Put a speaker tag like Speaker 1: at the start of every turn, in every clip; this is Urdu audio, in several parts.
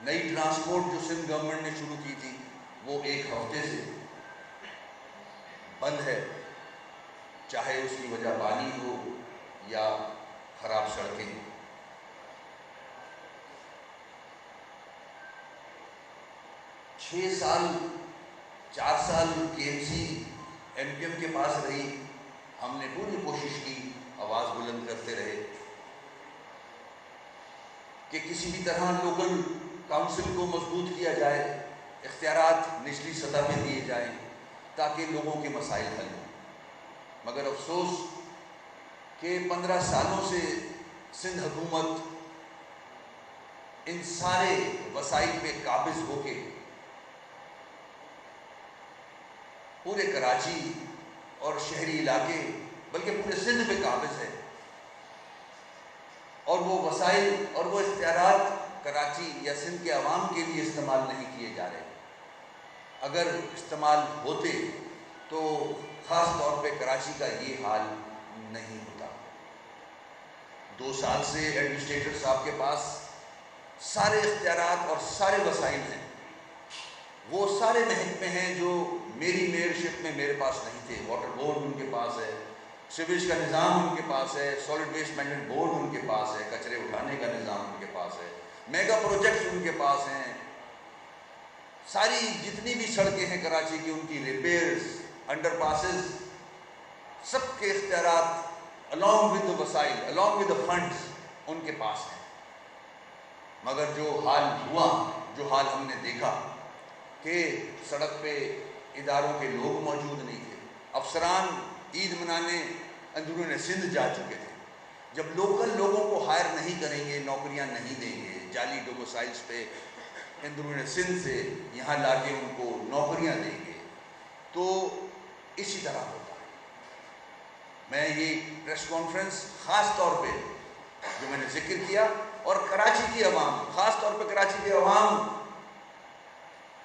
Speaker 1: نئی ٹرانسپورٹ جو سندھ گورنمنٹ نے شروع کی تھی وہ 1 ہفتے سے بند ہے، چاہے اس کی وجہ پانی ہو یا خراب سڑکیں۔ 6 سال 4 سال KMC MKM کے پاس رہی، ہم نے پوری کوشش کی، آواز بلند کرتے رہے کہ کسی بھی طرح لوکل کاؤنسل کو مضبوط کیا جائے، اختیارات نچلی سطح پہ دیے جائیں تاکہ لوگوں کے مسائل حل ہوں۔ مگر افسوس کہ 15 سالوں سے سندھ حکومت ان سارے وسائل پہ قابض ہو کے پورے کراچی اور شہری علاقے بلکہ پورے سندھ پہ قابض ہے، اور وہ وسائل اور وہ اختیارات کراچی یا سندھ کے عوام کے لیے استعمال نہیں کیے جا رہے۔ اگر استعمال ہوتے تو خاص طور پہ کراچی کا یہ حال نہیں ہوتا۔ 2 سال سے ایڈمنسٹریٹر صاحب کے پاس سارے اختیارات اور سارے وسائل ہیں، وہ سارے محکمے ہیں جو میری میئرشپ میں میرے پاس نہیں تھے۔ واٹر بورڈ ان کے پاس ہے، سیویج کا نظام ان کے پاس ہے، سالڈ ویسٹ مینجمنٹ بورڈ ان کے پاس ہے، کچرے اٹھانے کا نظام ان کے پاس ہے، میگا پروجیکٹس ان کے پاس ہیں، ساری جتنی بھی سڑکیں ہیں کراچی کی ان کی ریپیئرز، انڈر پاسز، سب کے اختیارات along with the وسائل along with the funds ان کے پاس ہیں۔ مگر جو حال ہوا، جو حال ہم نے دیکھا کہ سڑک پہ اداروں کے لوگ موجود نہیں تھے، افسران عید منانے اندرون سندھ جا چکے تھے۔ جب لوکل لوگوں کو ہائر نہیں کریں گے، نوکریاں نہیں دیں گے، جعلی ڈومسائلز پہ اندرون سندھ سے یہاں لا کے ان کو نوکریاں دیں گے تو اسی طرح ہوتا ہے۔ میں یہ پریس کانفرنس خاص طور پہ جو میں نے ذکر کیا، اور کراچی کی عوام، خاص طور پہ کراچی کے عوام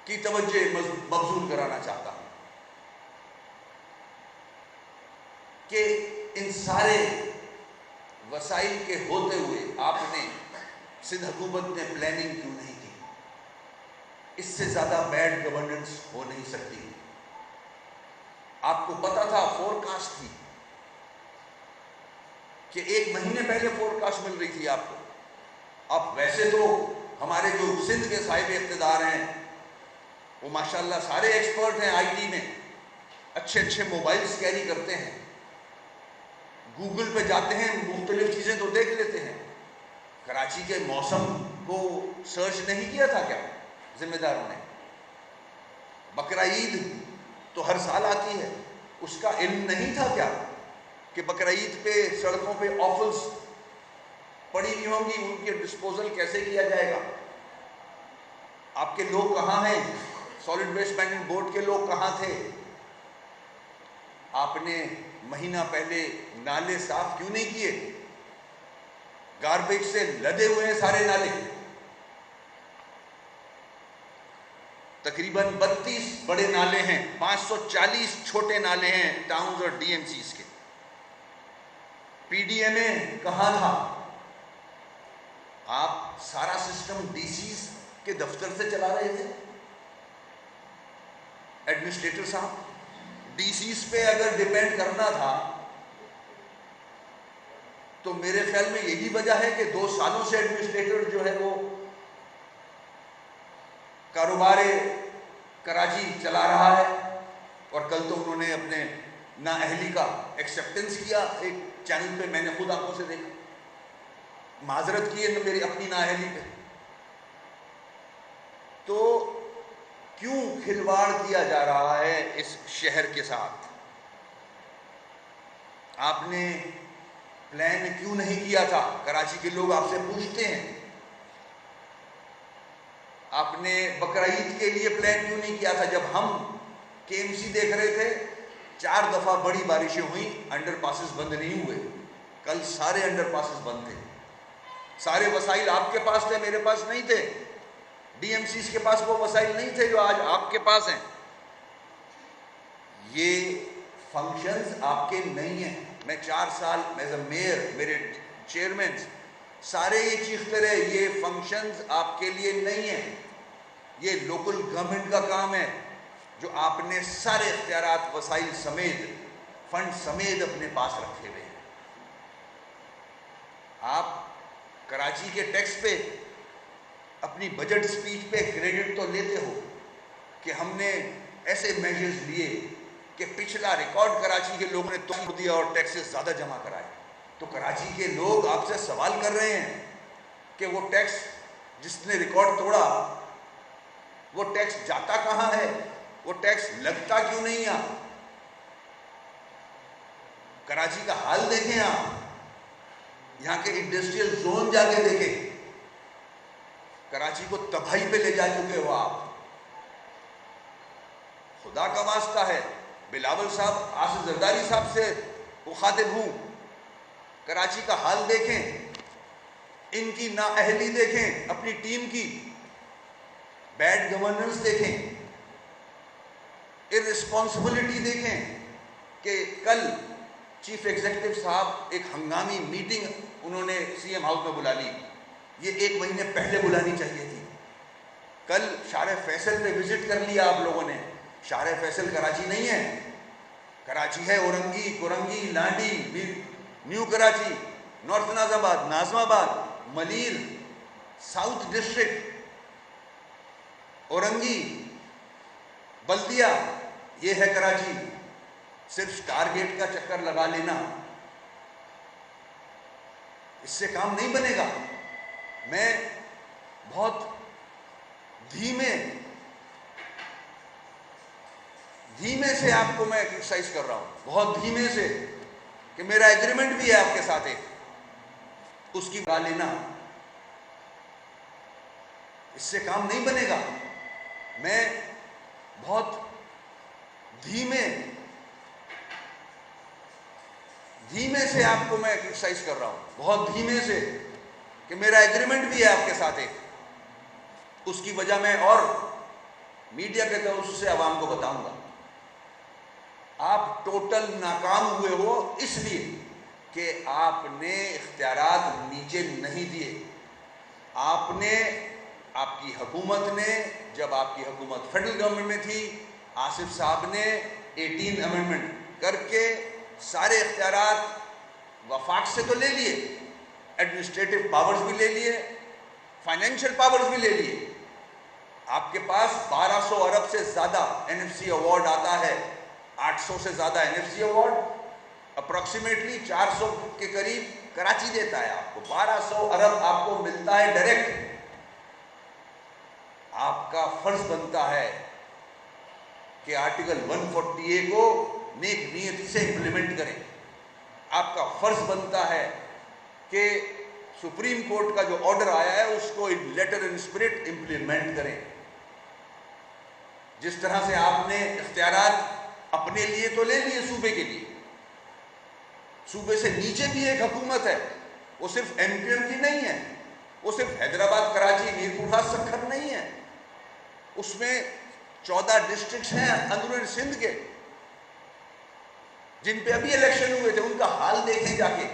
Speaker 1: کی توجہ مبذول کرانا چاہتا ہوں کہ ان سارے وسائل کے ہوتے ہوئے آپ نے سندھ حکومت نے پلاننگ کیوں نہیں کی؟ اس سے زیادہ بیڈ گورننس ہو نہیں سکتی۔ آپ کو پتا تھا، فور کاسٹ تھی کہ 1 مہینے پہلے فور کاسٹ مل رہی تھی آپ کو۔ اب ویسے تو ہمارے جو سندھ کے صاحب اقتدار ہیں وہ ماشاءاللہ سارے ایکسپرٹ ہیں IT میں، اچھے اچھے موبائلز کیری کرتے ہیں، گوگل پہ جاتے ہیں، مختلف چیزیں تو دیکھ لیتے ہیں۔ کراچی کے موسم کو سرچ نہیں کیا تھا کیا ذمہ داروں نے؟ بقرعید تو ہر سال آتی ہے، اس کا علم نہیں تھا کیا کہ بقرعید پہ سڑکوں پہ آفلز پڑی ہوئی ہوں گی، ان کے ڈسپوزل کیسے کیا جائے گا؟ آپ کے لوگ کہاں ہیں؟ سالڈ ویسٹ مینجمنٹ بورڈ کے لوگ کہاں تھے؟ آپ نے مہینہ پہلے نالے صاف کیوں نہیں کیے؟ گاربیج سے لدے ہوئے ہیں سارے نالے، تقریباً 32 بڑے نالے ہیں، 540 چھوٹے نالے ہیں ٹاؤنز اور DMCs کے۔ PDMA کہاں تھا؟ آپ سارا سسٹم DCs کے دفتر سے چلا رہے تھے ایڈمنسٹریٹر صاحب۔ DCs پہ اگر ڈیپینڈ کرنا تھا تو میرے خیال میں یہی وجہ ہے کہ 2 سالوں سے ایڈمنسٹریٹر جو ہے وہ کاروبار کراچی چلا رہا ہے، اور کل تو انہوں نے اپنے نااہلی کا ایکسیپٹنس کیا، ایک چینل پہ میں نے خود آنکھوں سے دیکھا، معذرت کی ہے میری اپنی نااہلی پہ۔ تو کیوں کھلواڑ کیا جا رہا ہے اس شہر کے ساتھ؟ آپ نے پلان کیوں نہیں کیا تھا؟ کراچی کے لوگ آپ سے پوچھتے ہیں۔ آپ نے بقرعید کے لیے پلان کیوں نہیں کیا تھا؟ جب ہم KMC دیکھ رہے تھے 4 دفعہ بڑی بارشیں ہوئیں، انڈر پاسز بند نہیں ہوئے۔ کل سارے انڈر پاسز بند تھے، سارے وسائل آپ کے پاس تھے، میرے پاس نہیں تھے، DMCs کے پاس وہ وسائل نہیں تھے جو آج آپ کے پاس ہیں۔ یہ فنکشنز آپ کے نہیں ہیں۔ میں 4 سال ایز اے میئر، میرے چیئرمین سارے یہ چیختے رہے یہ فنکشنز آپ کے لیے نہیں ہیں، یہ لوکل گورنمنٹ کا کام ہے، جو آپ نے سارے اختیارات وسائل سمیت فنڈ سمیت اپنے پاس رکھے ہوئے ہیں۔ آپ کراچی کے ٹیکس پہ اپنی بجٹ سپیچ پہ کریڈٹ تو لیتے ہو کہ ہم نے ایسے میجرز لیے کہ پچھلا ریکارڈ کراچی کے لوگوں نے توڑ دیا اور ٹیکسز زیادہ جمع کرائے۔ تو کراچی کے لوگ آپ سے سوال کر رہے ہیں کہ وہ ٹیکس جس نے ریکارڈ توڑا وہ ٹیکس جاتا کہاں ہے، وہ ٹیکس لگتا کیوں نہیں ہے؟ کراچی کا حال دیکھیں، آپ یہاں کے انڈسٹریل زون جا کے دیکھیں، کراچی کو تباہی پہ لے جا چکے ہو آپ۔ خدا کا واسطہ ہے، بلاول صاحب آصف زرداری صاحب سے مخاطب ہوں، کراچی کا حال دیکھیں، ان کی نااہلی دیکھیں، اپنی ٹیم کی بیڈ گورننس دیکھیں، ارسپانسبلٹی دیکھیں کہ کل چیف ایگزیکٹو صاحب ایک ہنگامی میٹنگ انہوں نے سی ایم ہاؤس میں بلا لی، یہ 1 مہینے پہلے بلانی چاہیے تھی۔ کل شارع فیصل پہ وزٹ کر لیا آپ لوگوں نے، شارع فیصل کراچی نہیں ہے، کراچی ہے اورنگی، کورنگی، لانڈی، نیو کراچی، نارتھ ناز آباد، ناظم آباد، ملیر، ساؤتھ ڈسٹرکٹ، اورنگی، بلدیہ، یہ ہے کراچی۔ صرف ٹارگیٹ کا چکر لگا لینا اس سے کام نہیں بنے گا۔ میں بہت دھیمے سے آپ کو میں ایکسرسائز کر رہا ہوں، بہت دھیمے سے، کہ میرا ایگریمنٹ بھی ہے آپ کے ساتھ ایک، اس کی بنا لینا اس سے کام نہیں بنے گا۔ میں بہت دھیمے سے آپ کو میں ایکسرسائز کر رہا ہوں، بہت دھیمے سے، کہ میرا ایگریمنٹ بھی ہے آپ کے ساتھ ایک، اس کی وجہ میں اور میڈیا کے توسط سے عوام کو بتاؤں گا۔ آپ ٹوٹل ناکام ہوئے ہو اس لیے کہ آپ نے اختیارات نیچے نہیں دیے۔ آپ کی حکومت نے، جب آپ کی حکومت فیڈرل گورنمنٹ میں تھی، آصف صاحب نے 18 امینڈمنٹ کر کے سارے اختیارات وفاق سے تو لے لیے، ایڈمنسٹریٹو پاورز بھی لے لیے، فائنینشیل پاورز بھی لے لیے۔ آپ کے پاس 1200 ارب سے زیادہ این ایف سی ایوارڈ آتا ہے، 800 سے زیادہ N F C award, approximately 400 کے قریب کراچی دیتا ہے آپ کو، 1200 ارب آپ کو ملتا ہے ڈائریکٹ۔ آپ کا فرض بنتا ہے کہ آرٹیکل 140A کو نیک نیتی سے امپلیمنٹ کریں۔ آپ کا فرض بنتا ہے کہ سپریم کورٹ کا جو آرڈر آیا ہے اس کو لیٹر ان اسپرٹ امپلیمنٹ کریں۔ جس طرح سے آپ نے اختیارات اپنے لیے تو لے لیے، صوبے کے لیے، صوبے سے نیچے بھی ایک حکومت ہے، وہ صرف ایم کیو ایم کی نہیں ہے، وہ صرف حیدرآباد، کراچی، میرپور، سکھر نہیں ہے، اس میں 14 ڈسٹرکٹس ہیں اندرون سندھ کے، جن پہ ابھی الیکشن ہوئے تھے، ان کا حال دیکھیں جا کے،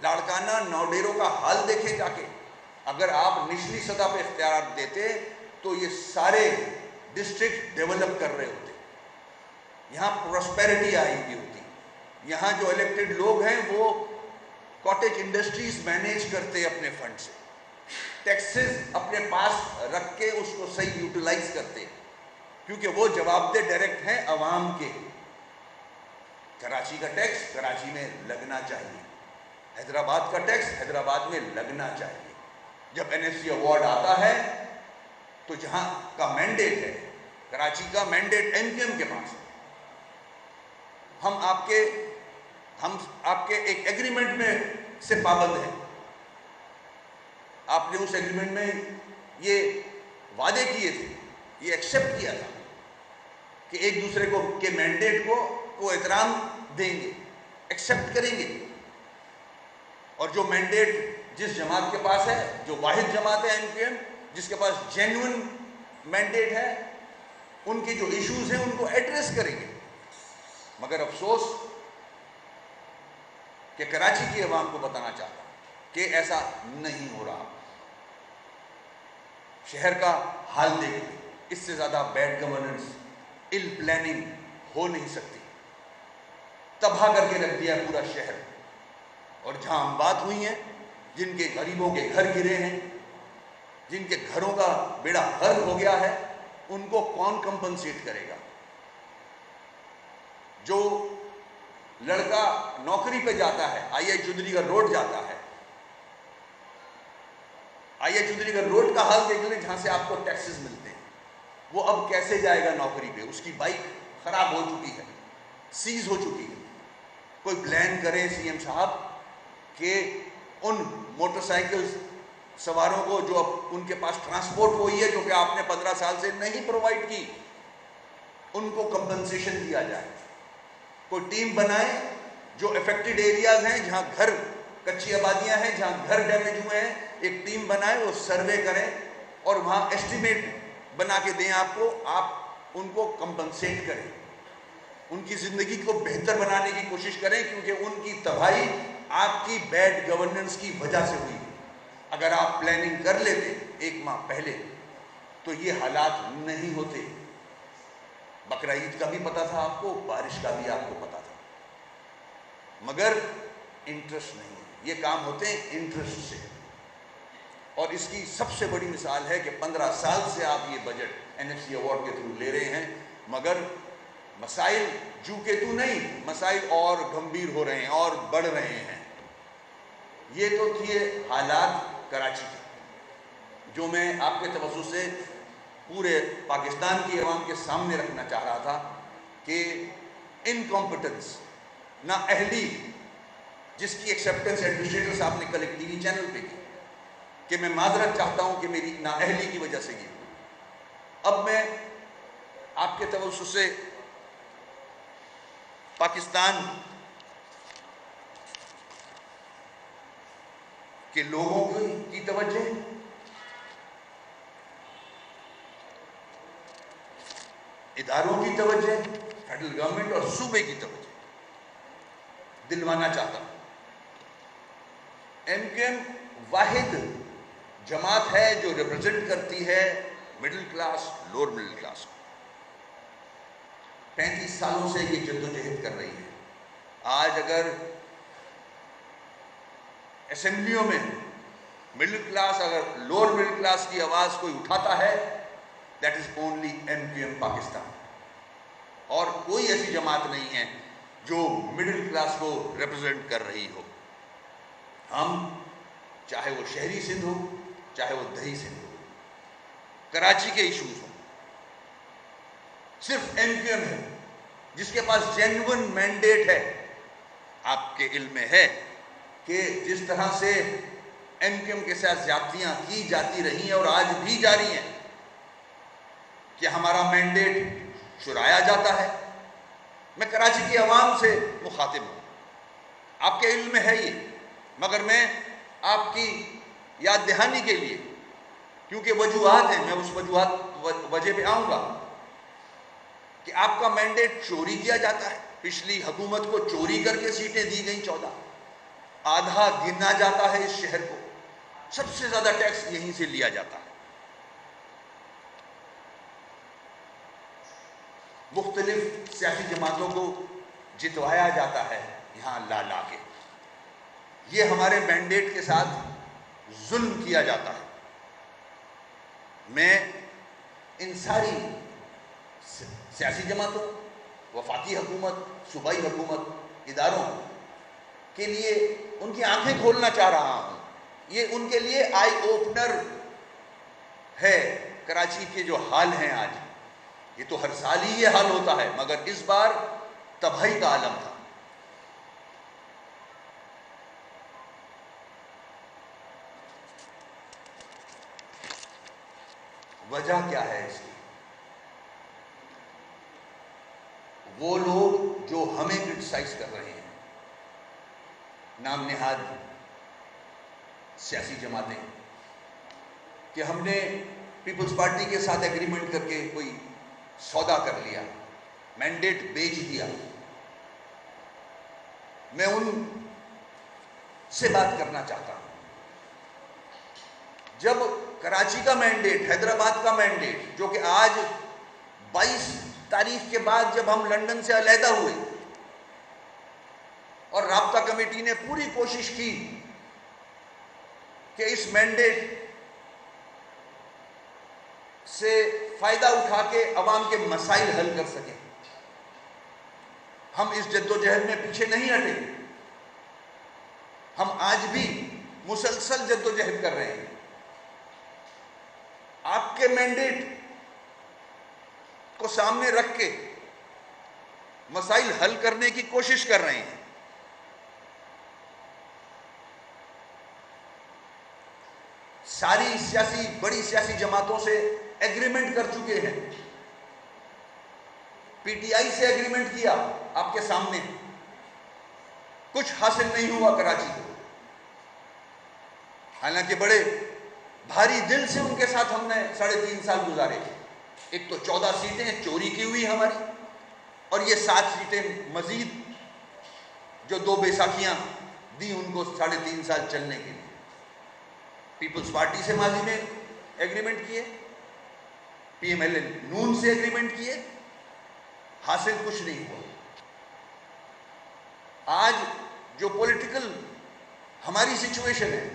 Speaker 1: لاڑکانہ، نوڈیرو کا حال دیکھیں جا کے۔ اگر آپ نچلی سطح پہ اختیارات دیتے تو یہ سارے ڈسٹرکٹ ڈیولپ کر رہے ہوتے، یہاں پراسپیرٹی آئی ہوئی ہوتی، یہاں جو الیکٹڈ لوگ ہیں وہ کاٹیج انڈسٹریز مینیج کرتے اپنے فنڈ سے، ٹیکسز اپنے پاس رکھ کے اس کو صحیح یوٹیلائز کرتے، کیونکہ وہ جواب دہ ڈائریکٹ ہیں عوام کے۔ کراچی کا ٹیکس کراچی میں لگنا چاہیے، حیدرآباد کا ٹیکس حیدرآباد میں لگنا چاہیے۔ جب این ایف سی ایوارڈ آتا ہے تو جہاں کا مینڈیٹ ہے، کراچی کا مینڈیٹ ایم کیو ایم کے پاس ہے، ہم آپ کے ایک ایگریمنٹ میں سے پابند ہیں۔ آپ نے اس ایگریمنٹ میں یہ وعدے کیے تھے، یہ ایکسیپٹ کیا تھا کہ ایک دوسرے کے مینڈیٹ کو احترام دیں گے، ایکسیپٹ کریں گے، اور جو مینڈیٹ جس جماعت کے پاس ہے، جو واحد جماعت ہے ایم کیو ایم، جس کے پاس جینوئن مینڈیٹ ہے، ان کے جو ایشوز ہیں ان کو ایڈریس کریں گے۔ مگر افسوس کہ کراچی کی عوام کو بتانا چاہتا ہوں کہ ایسا نہیں ہو رہا. شہر کا حال دیکھیں، اس سے زیادہ بیڈ گورننس، اِل پلاننگ ہو نہیں سکتی. تباہ کر کے رکھ دیا پورا شہر. اور جہاں آباد ہوئی ہیں، جن کے غریبوں کے گھر گرے ہیں، جن کے گھروں کا بیڑا غرق ہو گیا ہے، ان کو کون کمپنسیٹ کرے گا؟ جو لڑکا نوکری پہ جاتا ہے، آئی آئی چودھری گڑھ روڈ جاتا ہے، آئی آئی چودھری گڑھ روڈ کا حال دیکھ لیں، جہاں سے آپ کو ٹیکسز ملتے ہیں. وہ اب کیسے جائے گا نوکری پہ؟ اس کی بائک خراب ہو چکی ہے، سیز ہو چکی ہے. کوئی پلان کرے سی ایم صاحب کہ ان موٹر سائیکل سواروں کو جو اب ان کے پاس ٹرانسپورٹ ہوئی ہے، جو کہ آپ نے 15 سال سے نہیں پرووائڈ کی، ان کو کمپنسیشن دیا جائے. کوئی ٹیم بنائے جو افیکٹڈ ایریاز ہیں، جہاں گھر کچی آبادیاں ہیں، جہاں گھر ڈیمیج ہوئے ہیں، ایک ٹیم بنائے، وہ سروے کریں اور وہاں ایسٹیمیٹ بنا کے دیں آپ کو. آپ ان کو کمپنسیٹ کریں، ان کی زندگی کو بہتر بنانے کی کوشش کریں، کیونکہ ان کی تباہی آپ کی بیڈ گورننس کی وجہ سے ہوئی. اگر آپ پلاننگ کر لیتے 1 ماہ پہلے تو یہ حالات نہیں ہوتے. بقرہ عید کا بھی پتا تھا آپ کو، بارش کا بھی آپ کو پتا تھا، مگر انٹرسٹ نہیں ہے. یہ کام ہوتے ہیں انٹرسٹ سے. اور اس کی سب سے بڑی مثال ہے کہ 15 سال سے آپ یہ budget N F C award کے تھرو لے رہے ہیں، مگر مسائل جو کہ تو نہیں، مسائل اور گمبھیر ہو رہے ہیں اور بڑھ رہے ہیں. یہ تو تھے حالات کراچی کے، جو میں آپ کے توسط سے پورے پاکستان کی عوام کے سامنے رکھنا چاہ رہا تھا کہ انکمپٹنس، نااہلی، جس کی ایکسیپٹنس ایڈمنسٹریٹر صاحب نے کل ایک ٹی وی چینل پہ کی کہ میں معذرت چاہتا ہوں کہ میری نااہلی کی وجہ سے یہ. اب میں آپ کے توسط سے پاکستان کے لوگوں کی توجہ، اداروں کی توجہ، فیڈرل گورنمنٹ اور صوبے کی توجہ دلوانا چاہتا ہوں. ایم کیو ایم واحد جماعت ہے جو ریپرزینٹ کرتی ہے middle class, lower middle class کو. 35 سالوں سے یہ جدوجہد کر رہی ہے. آج اگر اسمبلیوں میں مڈل کلاس، اگر لوور مڈل کلاس کی آواز کوئی اٹھاتا ہے، that is only M Q M Pakistan. اور کوئی ایسی جماعت نہیں ہے جو مڈل کلاس کو ریپرزینٹ کر رہی ہو. ہم، چاہے وہ شہری سندھ ہو، چاہے وہ دیہی سندھ ہو، کراچی کے ایشوز ہوں، صرف ایم کیو ایم ہے جس کے پاس جینوئن مینڈیٹ ہے. آپ کے علم میں ہے کہ جس طرح سے ایم کیو ایم کے ساتھ زیادتیاں کی جاتی رہی ہیں اور آج بھی جاری ہیں، کہ ہمارا مینڈیٹ چرایا جاتا ہے. میں کراچی کی عوام سے مخاطب ہوں، آپ کے علم میں ہے یہ، مگر میں آپ کی یاد دہانی کے لیے، کیونکہ وجوہات ہیں، میں اس وجہ پہ آؤں گا، کہ آپ کا مینڈیٹ چوری کیا جاتا ہے. پچھلی حکومت کو چوری کر کے سیٹیں دی گئیں 14، آدھا گنا جاتا ہے اس شہر کو. سب سے زیادہ ٹیکس یہیں سے لیا جاتا ہے. مختلف سیاسی جماعتوں کو جتوایا جاتا ہے یہاں لا لا کے. یہ ہمارے مینڈیٹ کے ساتھ ظلم کیا جاتا ہے. میں ان ساری سیاسی جماعتوں، وفاقی حکومت، صوبائی حکومت، اداروں کے لیے ان کی آنکھیں کھولنا چاہ رہا ہوں. یہ ان کے لیے آئی اوپنر ہے. کراچی کے جو حال ہیں آج، یہ تو ہر سال ہی یہ حال ہوتا ہے، مگر اس بار تباہی کا عالم تھا. وجہ کیا ہے اس کی؟ وہ لوگ جو ہمیں کرٹیسائز کر رہے ہیں، نام نہاد سیاسی جماعتیں، کہ ہم نے پیپلز پارٹی کے ساتھ ایگریمنٹ کر کے کوئی سودا کر لیا، مینڈیٹ بیچ دیا. میں ان سے بات کرنا چاہتا ہوں جب کراچی کا مینڈیٹ، حیدرآباد کا مینڈیٹ، جو کہ آج 22 تاریخ کے بعد جب ہم لندن سے علیحدہ ہوئے اور رابطہ کمیٹی نے پوری کوشش کی کہ اس مینڈیٹ سے فائدہ اٹھا کے عوام کے مسائل حل کر سکیں، ہم اس جدوجہد میں پیچھے نہیں ہٹے، ہم آج بھی مسلسل جدوجہد کر رہے ہیں۔ آپ کے مینڈیٹ کو سامنے رکھ کے مسائل حل کرنے کی کوشش کر رہے ہیں۔ ساری بڑی سیاسی جماعتوں سے ایگریمنٹ کر چکے ہیں، پی ٹی آئی سے ایگریمنٹ کیا آپ کے سامنے، کچھ حاصل نہیں ہوا کراچی کو، حالانکہ بڑے بھاری دل سے ان کے ساتھ ہم نے 3.5 سال گزارے۔ ایک تو 14 سیٹیں چوری کی ہوئی ہماری، اور یہ 7 سیٹیں مزید جو 2 بیساکھیاں دی ان کو 3.5 سال چلنے کے لیے۔ پیپلز پارٹی سے ماضی میں ایگریمنٹ کیے، پی ایم ایل این نون سے ایگریمنٹ کیے، حاصل کچھ نہیں ہوا۔ آج جو پولیٹیکل ہماری سچویشن ہے،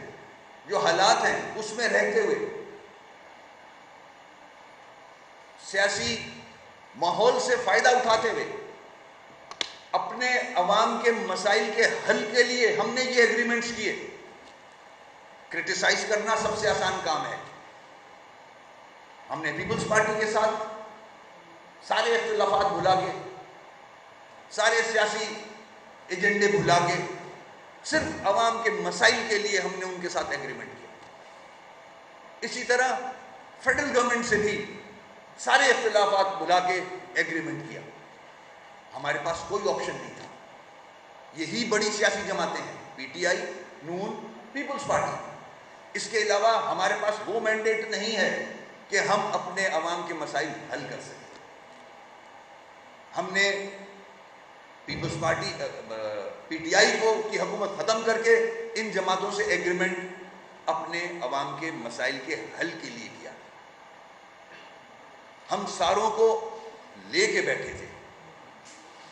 Speaker 1: جو حالات ہیں، اس میں رہتے ہوئے، سیاسی ماحول سے فائدہ اٹھاتے ہوئے، اپنے عوام کے مسائل کے حل کے لیے ہم نے یہ ایگریمنٹس کیے۔ کرٹیسائز کرنا سب سے آسان کام ہے۔ ہم نے پیپلز پارٹی کے ساتھ سارے اختلافات بھلا کے، سارے سیاسی ایجنڈے بھلا کے، صرف عوام کے مسائل کے لیے ہم نے ان کے ساتھ ایگریمنٹ کیا۔ اسی طرح فیڈرل گورنمنٹ سے بھی سارے اختلافات بھلا کے ایگریمنٹ کیا۔ ہمارے پاس کوئی آپشن نہیں تھا۔ یہی بڑی سیاسی جماعتیں ہیں، پی ٹی آئی، نون، پیپلز پارٹی۔ اس کے علاوہ ہمارے پاس وہ مینڈیٹ نہیں ہے کہ ہم اپنے عوام کے مسائل حل کر سکیں۔ ہم نے People's Party, P T I کی حکومت ختم کر کے ان جماعتوں سے ایگریمنٹ اپنے عوام کے مسائل کے حل کے لیے کیا۔ ہم ساروں کو لے کے بیٹھے تھے۔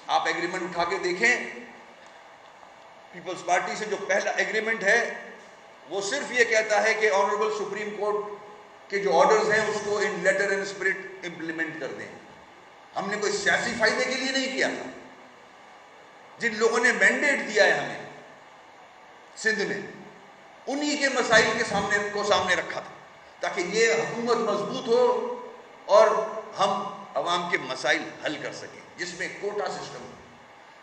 Speaker 1: آپ ایگریمنٹ اٹھا کے دیکھیں، پیپلز پارٹی سے جو پہلا ایگریمنٹ ہے وہ صرف یہ کہتا ہے کہ آنریبل سپریم کورٹ کے جو آرڈرز ہیں اس کو ان لیٹر اینڈ اسپرٹ امپلیمنٹ کر دیں۔ ہم نے کوئی سیاسی فائدے کے لیے نہیں کیا تھا۔ جن لوگوں نے مینڈیٹ دیا ہے ہمیں سندھ میں، انہی کے مسائل کے سامنے رکھا تھا، تاکہ یہ حکومت مضبوط ہو اور ہم عوام کے مسائل حل کر سکیں، جس میں کوٹا سسٹم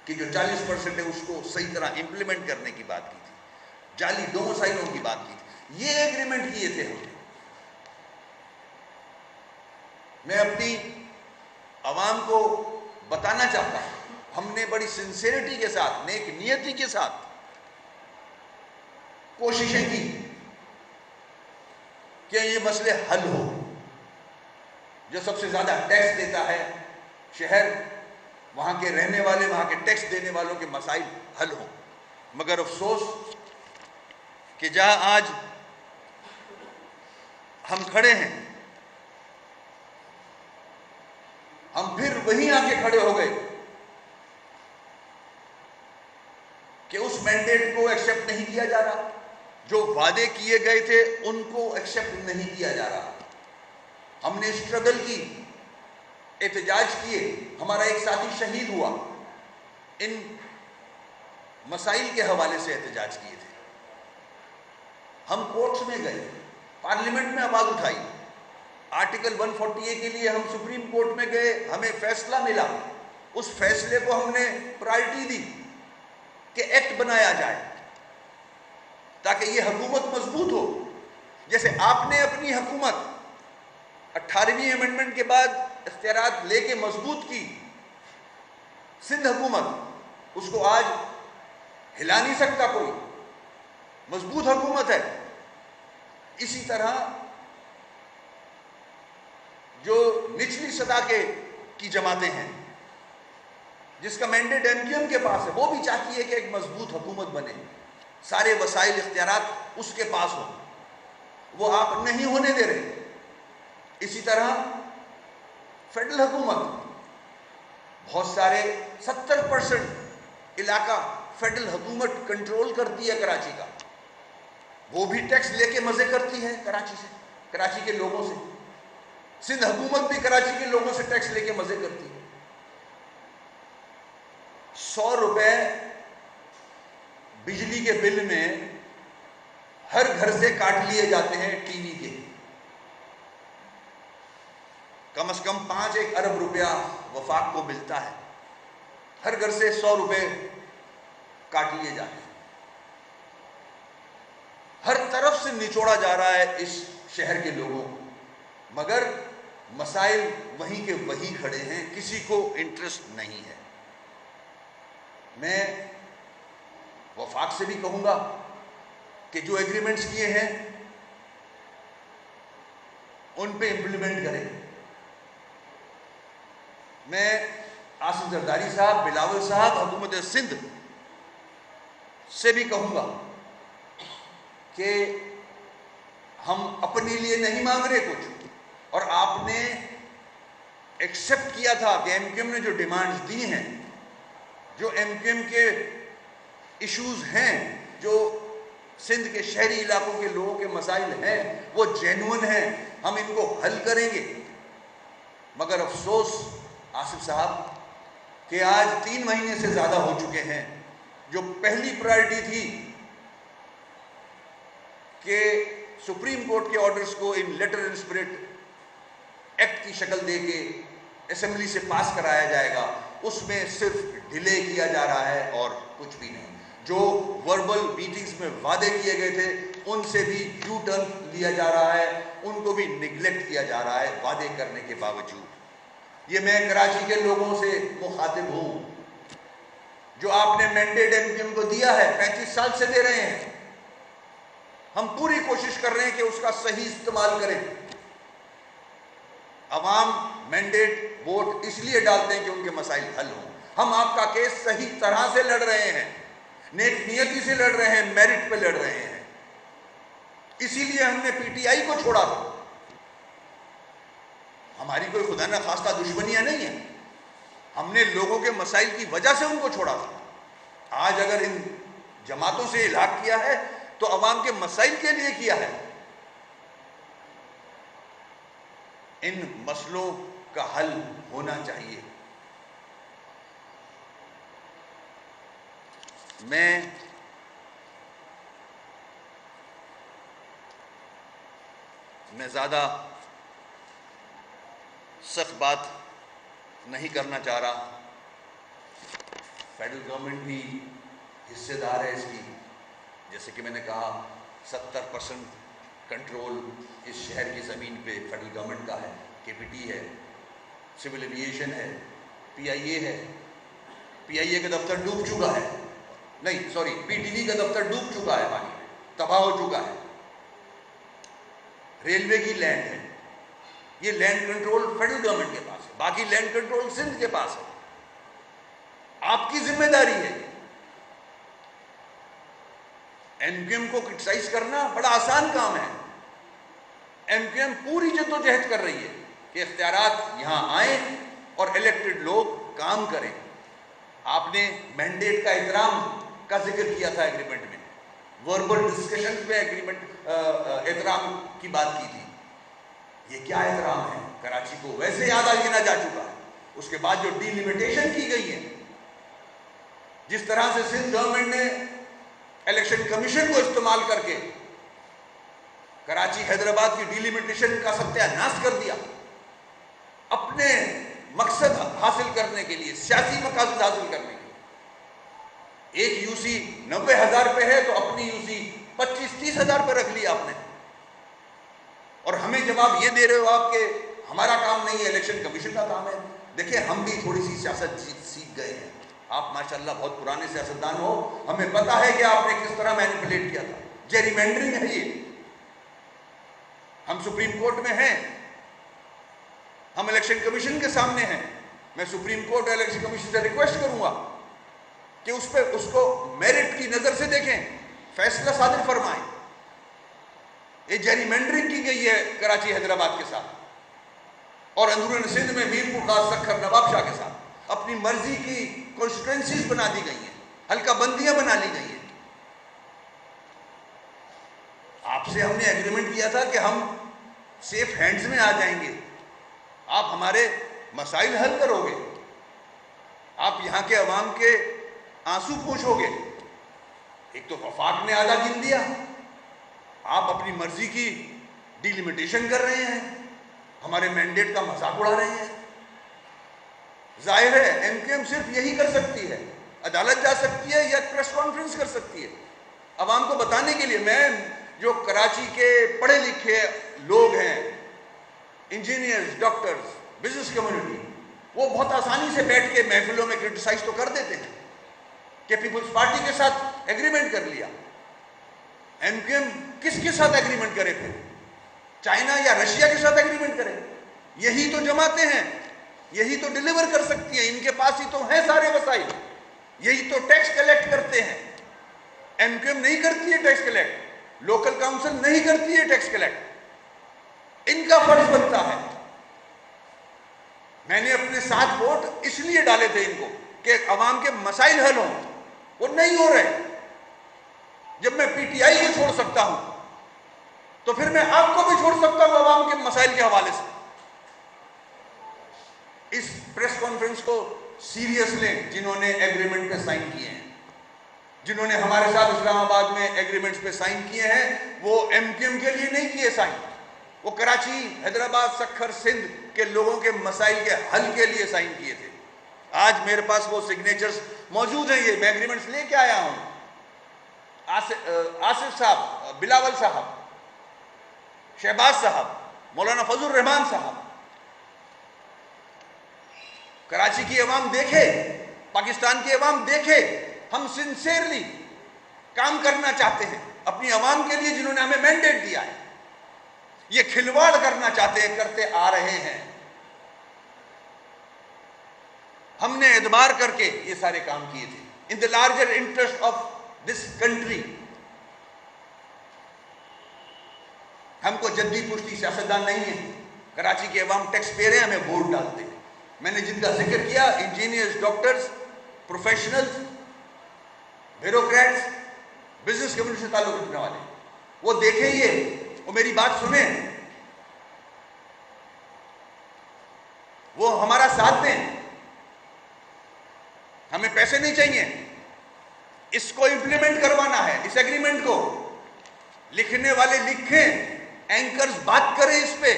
Speaker 1: کی جو 40% ہے اس کو صحیح طرح امپلیمنٹ کرنے کی بات کی تھی، جعلی ڈومسائلوں کی بات کی تھی۔ یہ ایگریمنٹ کیے تھے ہم نے۔ میں اپنی عوام کو بتانا چاہتا ہوں، ہم نے بڑی سنسیریٹی کے ساتھ، نیک نیتی کے ساتھ کوششیں کی کہ یہ مسئلے حل ہو۔ جو سب سے زیادہ ٹیکس دیتا ہے شہر، وہاں کے رہنے والے، وہاں کے ٹیکس دینے والوں کے مسائل حل ہوں۔ مگر افسوس کہ جہاں آج ہم کھڑے ہیں، ہم پھر وہیں آ کے کھڑے ہو گئے کہ اس مینڈیٹ کو ایکسیپٹ نہیں کیا جا رہا، جو وعدے کیے گئے تھے ان کو ایکسیپٹ نہیں کیا جا رہا۔ ہم نے اسٹرگل کی، احتجاج کیے، ہمارا ایک ساتھی شہید ہوا، ان مسائل کے حوالے سے احتجاج کیے تھے۔ ہم کورٹس میں گئے، پارلیمنٹ میں آواز اٹھائی، آرٹیکل 140A کے لیے ہم سپریم کورٹ میں گئے، ہمیں فیصلہ ملا، اس فیصلے کو ہم نے پرائرٹی دی کہ ایکٹ بنایا جائے تاکہ یہ حکومت مضبوط ہو۔ جیسے آپ نے اپنی حکومت 18ویں امینڈمنٹ کے بعد اختیارات لے کے مضبوط کی، سندھ حکومت اس کو آج ہلا نہیں سکتا کوئی، مضبوط حکومت ہے۔ اسی طرح جو نچلی سطح کی جماعتیں ہیں، جس کا مینڈیٹ ایم کیو ایم کے پاس ہے، وہ بھی چاہتی ہے کہ ایک مضبوط حکومت بنے، سارے وسائل اختیارات اس کے پاس ہوں، وہ آپ نہیں ہونے دے رہے. اسی طرح فیڈرل حکومت بہت سارے 70% علاقہ فیڈرل حکومت کنٹرول کرتی ہے کراچی کا. وہ بھی ٹیکس لے کے مزے کرتی ہے کراچی سے، کراچی کے لوگوں سے. سندھ حکومت بھی کراچی کے لوگوں سے ٹیکس لے کے مزے کرتی ہے. 100 روپے بجلی کے بل میں ہر گھر سے کاٹ لیے جاتے ہیں ٹی وی کے. کم از کم 5 ارب روپیہ وفاق کو ملتا ہے. ہر گھر سے 100 روپے کاٹ لیے جاتے ہیں. ہر طرف سے نچوڑا جا رہا ہے اس شہر کے لوگوں کو، مگر مسائل وہیں کے وہیں کھڑے ہیں، کسی کو انٹرسٹ نہیں ہے. میں وفاق سے بھی کہوں گا کہ جو ایگریمنٹس کیے ہیں ان پہ امپلیمنٹ کریں. میں آصف زرداری صاحب، بلاول صاحب، حکومت سندھ سے بھی کہوں گا کہ ہم اپنے لیے نہیں مانگ رہے کچھ، اور آپ نے ایکسپٹ کیا تھا کہ ایم کیو ایم نے جو ڈیمانڈز دی ہیں، جو ایم کیو ایم کے ایشوز ہیں، جو سندھ کے شہری علاقوں کے لوگوں کے مسائل ہیں، وہ جینون ہیں، ہم ان کو حل کریں گے. مگر افسوس آصف صاحب کہ آج 3 مہینے سے زیادہ ہو چکے ہیں. جو پہلی پرائرٹی تھی کہ سپریم کورٹ کے آرڈرز کو ان لیٹر اینڈ اسپرٹ ایکٹ کی شکل دے کے اسمبلی سے پاس کرایا جائے گا، اس میں صرف ڈیلے کیا جا رہا ہے اور کچھ بھی نہیں. جو وربل میٹنگز میں وعدے کیے گئے تھے ان سے بھی یو ٹرن لیا جا رہا ہے، ان کو بھی نگلیکٹ کیا جا رہا ہے وعدے کرنے کے باوجود. یہ میں کراچی کے لوگوں سے مخاطب ہوں. جو آپ نے مینڈیٹ ایم کیو ایم کو دیا ہے، 35 سال سے دے رہے ہیں، ہم پوری کوشش کر رہے ہیں کہ اس کا صحیح استعمال کریں. عوام مینڈیٹ ووٹ اس لیے ڈالتے ہیں کہ ان کے مسائل حل ہوں. ہم آپ کا کیس صحیح طرح سے لڑ رہے ہیں، نیک نیتی سے لڑ رہے ہیں، میرٹ پہ لڑ رہے ہیں. اسی لیے ہم نے پی ٹی آئی کو چھوڑا تھا. ہماری کوئی خدا نہ خواستہ دشمنیاں نہیں ہیں، ہم نے لوگوں کے مسائل کی وجہ سے ان کو چھوڑا تھا. آج اگر ان جماعتوں سے الحاق کیا ہے تو عوام کے مسائل کے لیے کیا ہے. ان مسئلوں کا حل ہونا چاہیے. میں زیادہ سخت بات نہیں کرنا چاہ رہا. فیڈرل گورنمنٹ بھی حصے دار ہے اس کی. جیسے کہ میں نے کہا 70% کنٹرول اس شہر کی زمین پہ فیڈرل گورنمنٹ کا ہے. کے پی ٹی ہے، سول ایویشن ہے، پی آئی اے ہے. پی آئی اے کا دفتر ڈوب چکا ہے، نہیں سوری پی ٹی وی کا دفتر ڈوب چکا ہے، پانی تباہ ہو چکا ہے. ریلوے کی لینڈ ہے، یہ لینڈ کنٹرول فیڈرل گورنمنٹ کے پاس ہے، باقی لینڈ کنٹرول سندھ کے پاس ہے. آپ کی ذمہ داری ہے. ایم کیو ایم کو کرٹیسائز کرنا بڑا آسان کام ہے. ایم کیو ایم پوری جدوجہد کر رہی ہے کہ اختیارات یہاں آئیں اور الیکٹڈ لوگ کام کریں. آپ نے مینڈیٹ کا احترام کا ذکر کیا تھا ایگریمنٹ میں، وربل ڈسکشن پہ ایگریمنٹ احترام کی بات کی تھی. یہ کیا احترام ہے؟ کراچی کو ویسے یاد گنا جا چکا ہے. اس کے بعد جو ڈی لمیٹیشن کی گئی ہے، جس طرح سے سندھ گورنمنٹ نے الیکشن کمیشن کو استعمال کر کے کراچی حیدرآباد کی ڈی لمیٹیشن کا ستیہ ناش کر دیا اپنے مقصد حاصل کرنے کے لیے، سیاسی مقاصد حاصل کرنے کے لیے. ایک یو سی 90,000 پہ ہے تو اپنی یو سی 25-30 ہزار پہ رکھ لیا آپ نے، اور ہمیں جواب یہ دے رہے ہو آپ کہ ہمارا کام نہیں ہے، الیکشن کمیشن کا کام ہے. دیکھیں ہم بھی تھوڑی سی سیاست سیکھ گئے ہیں. آپ ماشاءاللہ بہت پرانے سیاستدان ہو، ہمیں پتا ہے کہ آپ نے کس طرح مینیپولیٹ کیا تھا. جیری مینڈرنگ ہے یہ. ہم سپریم کورٹ میں ہیں، ہم الیکشن کمیشن کے سامنے ہیں. میں سپریم کورٹ اور الیکشن کمیشن سے ریکویسٹ کروں گا کہ اس کو میرٹ کی نظر سے دیکھیں، فیصلہ صادر فرمائیں. یہ جیری مینڈرنگ کی گئی ہے کراچی حیدرآباد کے ساتھ، اور اندرون سندھ میں میرپور خاص سکھر نواب شاہ کے ساتھ اپنی مرضی کی کانسٹیٹوئنسیز بنا دی گئی ہیں، حلقہ بندیاں بنا لی گئی ہیں۔ آپ سے ہم نے ایگریمنٹ کیا تھا کہ ہم سیف ہینڈز میں آ جائیں گے، آپ ہمارے مسائل حل کرو گے، آپ یہاں کے عوام کے آنسو پوچھو گے۔ ایک تو وفاق نے آدھا گن دیا، آپ اپنی مرضی کی ڈیلیمیٹیشن کر رہے ہیں، ہمارے مینڈیٹ کا مذاق اڑا رہے ہیں۔ ظاہر ہے ایم کیو ایم صرف یہی کر سکتی ہے، عدالت جا سکتی ہے یا پریس کانفرنس کر سکتی ہے عوام کو بتانے کے لیے۔ میں جو کراچی کے پڑھے لکھے لوگ ہیں، انجینئرز، ڈاکٹرز، بزنس کمیونٹی، وہ بہت آسانی سے بیٹھ کے محفلوں میں کرٹیسائز تو کر دیتے ہیں کہ پیپلز پارٹی کے ساتھ ایگریمنٹ کر لیا۔ ایم کیو ایم کس کے ساتھ ایگریمنٹ کرے پھر؟ چائنا یا رشیا کے ساتھ ایگریمنٹ کرے؟ یہی تو جماعتیں ہیں، یہی تو ڈیلیور کر سکتی ہیں، ان کے پاس ہی تو ہیں سارے وسائل، یہی تو ٹیکس کلیکٹ کرتے ہیں۔ ایم کیو ایم نہیں کرتی ہے ٹیکس کلیکٹ، لوکل کاؤنسل نہیں کرتی ہے ٹیکس کلیکٹ، ان کا فرض بنتا ہے۔ میں نے اپنے 7 ووٹ اس لیے ڈالے تھے ان کو کہ عوام کے مسائل حل ہوں، وہ نہیں ہو رہے۔ جب میں پی ٹی آئی کو چھوڑ سکتا ہوں تو پھر میں آپ کو بھی چھوڑ سکتا ہوں عوام کے مسائل کے حوالے سے۔ اس پریس کانفرنس کو سیریس لیں جنہوں نے ایگریمنٹ پہ سائن کیے ہیں، جنہوں نے ہمارے ساتھ اسلام آباد میں ایگریمنٹس پہ سائن کیے ہیں، وہ ایم کیو ایم کے لیے نہیں کیے سائن، وہ کراچی، حیدرآباد، سکھر، سندھ کے لوگوں کے مسائل کے حل کے لیے سائن کیے تھے۔ آج میرے پاس وہ سگنیچرز موجود ہیں، یہ میں ایگریمنٹس لے کے آیا ہوں۔ آصف صاحب، بلاول صاحب، شہباز صاحب، مولانا فضل الرحمان صاحب، کراچی کی عوام دیکھے، پاکستان کی عوام دیکھے، ہم سنسیئرلی کام کرنا چاہتے ہیں اپنی عوام کے لیے جنہوں نے ہمیں مینڈیٹ دیا ہے۔ یہ کھلواڑ کرنا چاہتے ہیں، کرتے آ رہے ہیں۔ ہم نے اعتبار کر کے یہ سارے کام کیے تھے in the larger interest of this country. ہم کو جدی پشتی سیاستدان نہیں ہیں، کراچی کے عوام ٹیکس پیئر ہیں، ہمیں ووٹ ڈالتے ہیں۔ میں نے جن کا ذکر کیا، engineers, doctors, professionals, bureaucrats, business community سے تعلق رکھنے والے، وہ دیکھیں یہ، وہ میری بات سنیں، وہ ہمارا ساتھ دیں۔ ہمیں پیسے نہیں چاہیے، اس کو امپلیمنٹ کروانا ہے، اس ایگریمنٹ کو۔ لکھنے والے لکھیں، اینکرز بات کریں اس پہ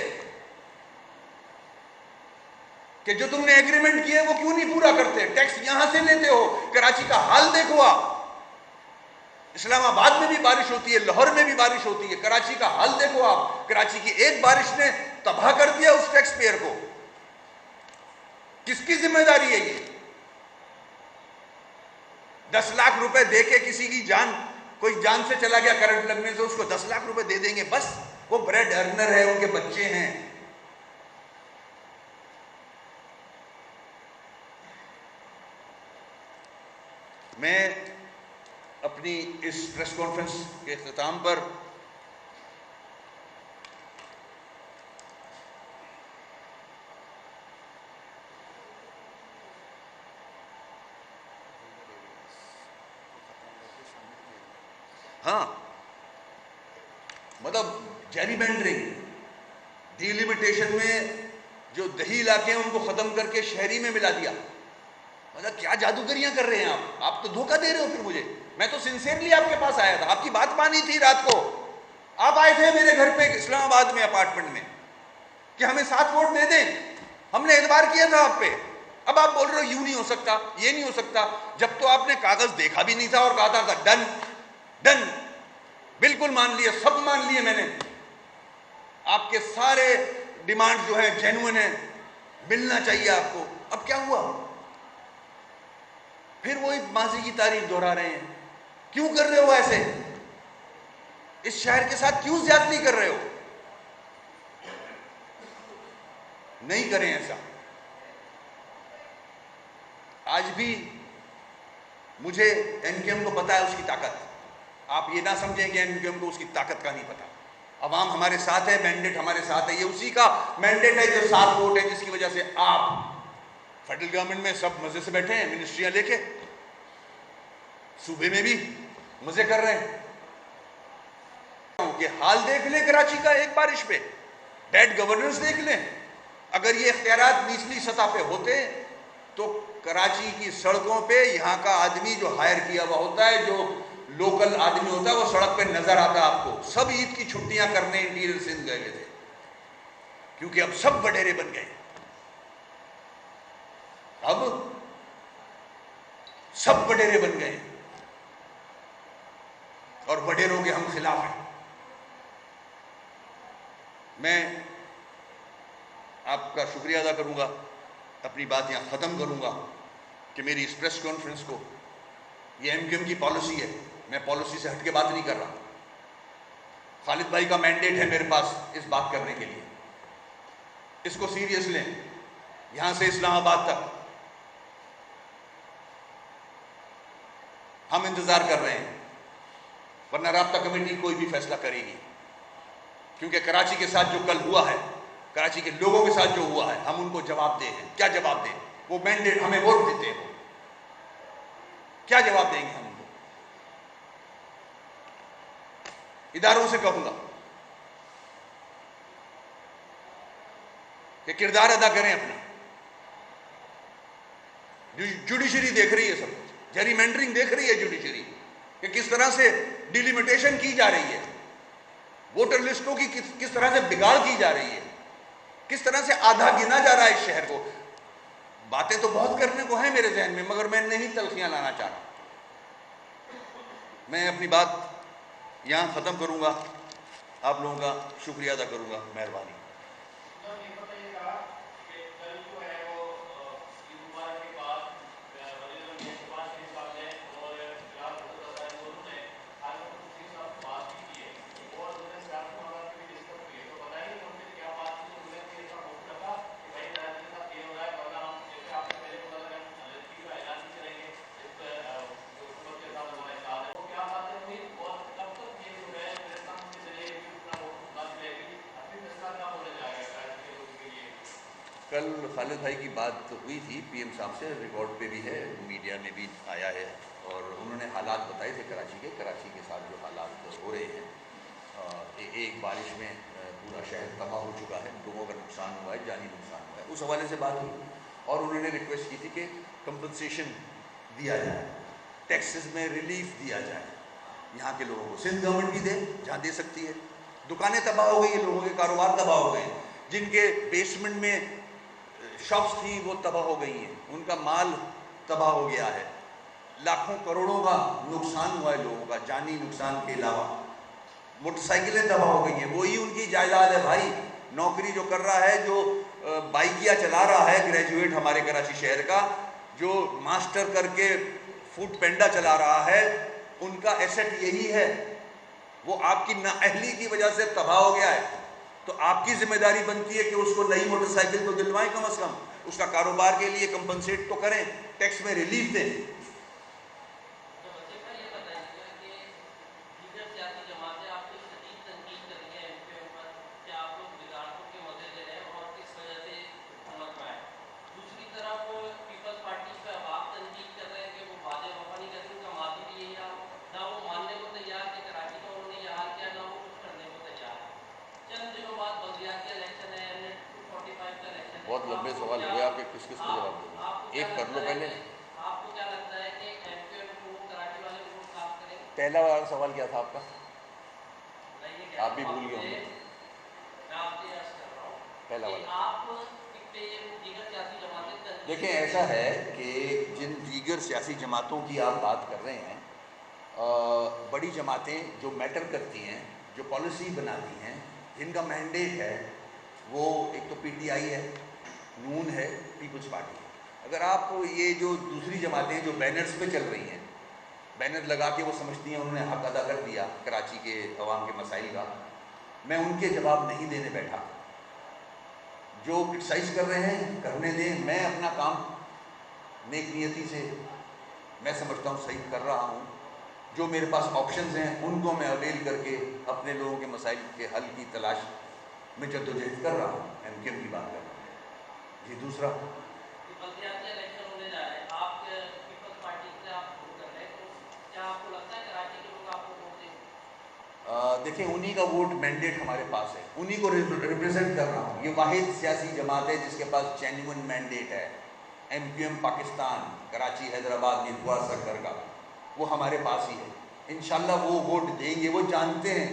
Speaker 1: کہ جو تم نے ایگریمنٹ کیے وہ کیوں نہیں پورا کرتے، ٹیکس یہاں سے لیتے ہو۔ کراچی کا حال دیکھو آپ، اسلام آباد میں بھی بارش ہوتی ہے، لاہور میں بھی بارش ہوتی ہے، کراچی کا حال دیکھو آپ۔ کراچی کی ایک بارش نے تباہ کر دیا اس ٹیکس پیئر کو۔ کس کی ذمہ داری ہے یہ؟ 10 لاکھ روپے دے کے کسی کی جان، کوئی جان سے چلا گیا کرنٹ لگنے سے، اس کو 10 لاکھ روپے دے دیں گے بس؟ وہ بریڈ ارنر ہے، ان کے بچے ہیں۔ میں اپنی اس پریس کانفرنس کے اختتام پر مطلب جیری مینڈرنگ، ڈیلیمیٹیشن میں جو دیہی علاقے ہیں ان کو ختم کر کے شہری میں ملا دیا، مطلب کیا جادوگریاں کر رہے ہیں آپ تو دھوکہ دے رہے ہو پھر مجھے۔ میں تو سنسیئرلی آپ کے پاس آیا تھا، آپ کی بات مانی تھی رات کو، آپ آئے تھے میرے گھر پہ اسلام آباد میں اپارٹمنٹ میں کہ ہمیں 7 ووٹ دے دیں، ہم نے اعتبار کیا تھا آپ پہ۔ اب آپ بول رہے ہو یوں نہیں ہو سکتا، یہ نہیں ہو سکتا، جب تو آپ نے کاغذ دیکھا بھی نہیں تھا اور کہا تھا ڈن ڈن، بالکل مان لیے، سب مان لیے میں نے، آپ کے سارے ڈیمانڈ جو ہیں جینوئن ہیں، ملنا چاہیے آپ کو۔ اب کیا ہوا؟ پھر وہی ماضی کی تاریخ دہرا رہے ہیں۔ کیوں کر رہے ہو ایسے؟ اس شہر کے ساتھ کیوں زیادتی کر رہے ہو؟ نہیں کریں ایسا۔ آج بھی مجھے این کیو ایم کو پتا ہے اس کی طاقت، آپ یہ نہ سمجھیں کہ این کیو ایم کو اس کی طاقت کا نہیں پتا۔ عوام ہمارے ساتھ ہے، مینڈیٹ ہمارے ساتھ ہے، یہ اسی کا مینڈیٹ ہے جو 7 ووٹ ہے، جس کی وجہ سے آپ فیڈرل گورنمنٹ میں سب مزے سے بیٹھے ہیں، منسٹریاں لے کے، صوبے میں بھی مزے کر رہے ہیں. کہ حال دیکھ لیں کراچی کا ایک بارش پہ، بیڈ گورننس دیکھ لیں. اگر یہ اختیارات نچلی سطح پہ ہوتے تو کراچی کی سڑکوں پہ یہاں کا آدمی جو ہائر کیا ہوا ہوتا ہے، جو لوکل آدمی ہوتا ہے، وہ سڑک پہ نظر آتا. آپ کو سب عید کی چھٹیاں کرنے انٹیریئر سندھ گئے تھے، کیونکہ اب سب وڈیرے بن گئے. اب سب وڈیرے بن گئے اور وڈیروں کے ہم خلاف ہیں. میں آپ کا شکریہ ادا کروں گا، اپنی بات یہاں ختم کروں گا کہ میری اس پریس کانفرنس کو، یہ ایم کیو ایم کی پالیسی ہے، میں پالیسی سے ہٹ کے بات نہیں کر رہا. خالد بھائی کا مینڈیٹ ہے میرے پاس اس بات کرنے کے لیے، اس کو سیریس لیں. یہاں سے اسلام آباد تک ہم انتظار کر رہے ہیں، ورنہ رابطہ کمیٹی کوئی بھی فیصلہ کرے گی. کیونکہ کراچی کے ساتھ جو کل ہوا ہے، کراچی کے لوگوں کے ساتھ جو ہوا ہے، ہم ان کو جواب دیں ہیں. کیا جواب دیں؟ وہ مینڈیٹ ہمیں ووٹ دیتے ہیں، کیا جواب دیں گے ہم ان کو؟ اداروں سے کہوں گا کہ کردار ادا کریں اپنا. جوڈیشری دیکھ رہی ہے سب کچھ، جیری مینڈرنگ دیکھ رہی ہے جوڈیشری، کہ کس طرح سے ڈیلیمیٹیشن کی جا رہی ہے، ووٹر لسٹوں کی کس طرح سے بگاڑ کی جا رہی ہے، کس طرح سے آدھا گنا جا رہا ہے اس شہر کو. باتیں تو بہت کرنے کو ہیں میرے ذہن میں، مگر میں نہیں تلخیاں لانا چاہ رہا. میں اپنی بات یہاں ختم کروں گا. آپ لوگوں کا شکریہ ادا کروں گا. مہربانی. کل خالد بھائی کی بات ہوئی تھی پی ایم صاحب سے، ریکارڈ پہ بھی ہے، میڈیا میں بھی آیا ہے، اور انہوں نے حالات بتائے تھے کراچی کے ساتھ جو حالات ہو رہے ہیں. ایک بارش میں پورا شہر تباہ ہو چکا ہے، لوگوں کا نقصان ہوا ہے، جانی نقصان ہوا ہے. اس حوالے سے بات ہوئی اور انہوں نے ریکویسٹ کی تھی کہ کمپنسیشن دیا جائے، ٹیکسز میں ریلیف دیا جائے یہاں کے لوگوں کو. سندھ گورنمنٹ بھی دے جہاں دے سکتی ہے. دکانیں تباہ ہو گئی ہیں، لوگوں کے کاروبار تباہ ہو گئے ہیں، جن کے بیسمنٹ میں شاپس تھیں وہ تباہ ہو گئی ہیں، ان کا مال تباہ ہو گیا ہے. لاکھوں کروڑوں کا نقصان ہوا ہے لوگوں کا، جانی نقصان کے علاوہ. موٹر سائیکلیں تباہ ہو گئی ہیں، وہی ان کی جائیداد ہے بھائی. نوکری جو کر رہا ہے، جو بائکیا چلا رہا ہے، گریجویٹ ہمارے کراچی شہر کا، جو ماسٹر کر کے فوڈ پینڈا چلا رہا ہے، ان کا ایسٹ یہی ہے. وہ آپ کی نااہلی کی وجہ سے تباہ ہو گیا ہے. تو آپ کی ذمہ داری بنتی ہے کہ اس کو نئی موٹر سائیکل تو دلوائیں، کم از کم اس کا کاروبار کے لیے کمپنسیٹ تو کریں، ٹیکس میں ریلیف دیں. بہت لمبے سوال ہوئے آپ کے، کس کس کو جواب دیں گے؟ ایک کر لو پہلے. پہلا والا سوال کیا تھا آپ کا؟ آپ بھی بھول گئے ہوں گے. پہلا والا دیکھیں، ایسا ہے کہ جن دیگر سیاسی جماعتوں کی آپ بات کر رہے ہیں، بڑی جماعتیں جو میٹر کرتی ہیں، جو پالیسی بناتی ہیں، جن کا مینڈیٹ ہے، وہ ایک تو پی ٹی آئی ہے، نون ہے، پیپلز پارٹی ہے. اگر آپ یہ جو دوسری جماعتیں جو بینرز پہ چل رہی ہیں، بینر لگا کے وہ سمجھتی ہیں انہوں نے حق ادا کر دیا کراچی کے عوام کے مسائل کا، میں ان کے جواب نہیں دینے بیٹھا. جو کرٹیسائز کر رہے ہیں کرنے دیں. میں اپنا کام نیک نیتی سے میں سمجھتا ہوں صحیح کر رہا ہوں. جو میرے پاس آپشنز ہیں ان کو میں اویل کر کے اپنے لوگوں کے مسائل کے حل کی تلاش میں جدوجہد کر رہا ہوں. ایم کیو ایم کی بات کر رہا ہوں. جی دوسرا
Speaker 2: بلدیاتی الیکشن ہونے جا رہے ہیں, آپ کے پیپلز پارٹی سے آپ ووٹ کر رہے ہیں, تو کیا آپ کو لگتا ہے کراچی کے لوگ آپ کو ووٹ دیں گے؟
Speaker 1: دیکھیں انہی کا ووٹ مینڈیٹ ہمارے پاس ہے, انہی کو ریپرزینٹ کر رہا ہوں. یہ واحد سیاسی جماعت ہے جس کے پاس جینیون مینڈیٹ ہے. M Q M Pakistan, Karachi, Hyderabad, نیدوا سرکر کا, وہ ہمارے پاس ہی ہے. انشاءاللہ وہ ووٹ دیں گے. وہ جانتے ہیں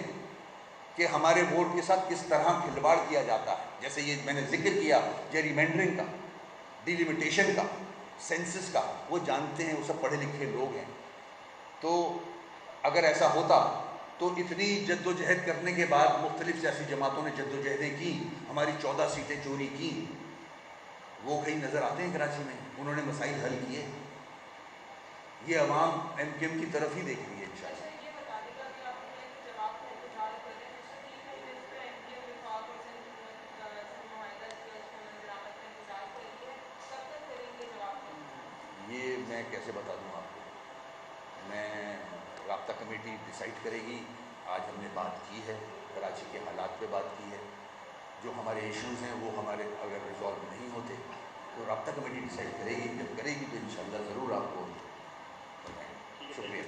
Speaker 1: کہ ہمارے ووٹ کے ساتھ کس طرح کھلواڑ کیا جاتا ہے. جیسے یہ میں نے ذکر کیا جیری مینڈرنگ کا, ڈیلیمیٹیشن کا, سینسس کا, وہ جانتے ہیں, وہ سب پڑھے لکھے لوگ ہیں. تو اگر ایسا ہوتا تو اتنی جد و جہد کرنے کے بعد مختلف سیاسی جماعتوں نے جد و جہدیں کی, ہماری 14 سیٹیں چوری کی, وہ کہیں نظر آتے ہیں کراچی میں؟ انہوں نے مسائل حل کیے. یہ عوام ایم کیو ایم کی طرف ہی دیکھ رہی ہے انشاءاللہ.
Speaker 2: یہ بتا دے گا کہ آپ نے جواب کو انتظار کر رہے ہیں, پچھلے 3 مہینے سے ایم کیو ایم وفاق اور سے معاہدہ کیا, اس کو برآمد کا انتظار کر رہی ہے, کب تک کریں گے جواب کا انتظار؟
Speaker 1: یہ میں کیسے بتا دوں آپ کو؟ میں رابطہ کمیٹی ڈیسائیڈ کرے گی. آج ہم نے بات کی ہے, کراچی کے حالات پہ بات کی ہے. جو ہمارے ایشوز ہیں وہ ہمارے اگر ریزالو نہیں ہوتے تو رابطہ کمیٹی ڈیسائیڈ کرے گی. جب کرے گی تو انشاءاللہ ضرور آپ کو بتائیں گے. شکریہ.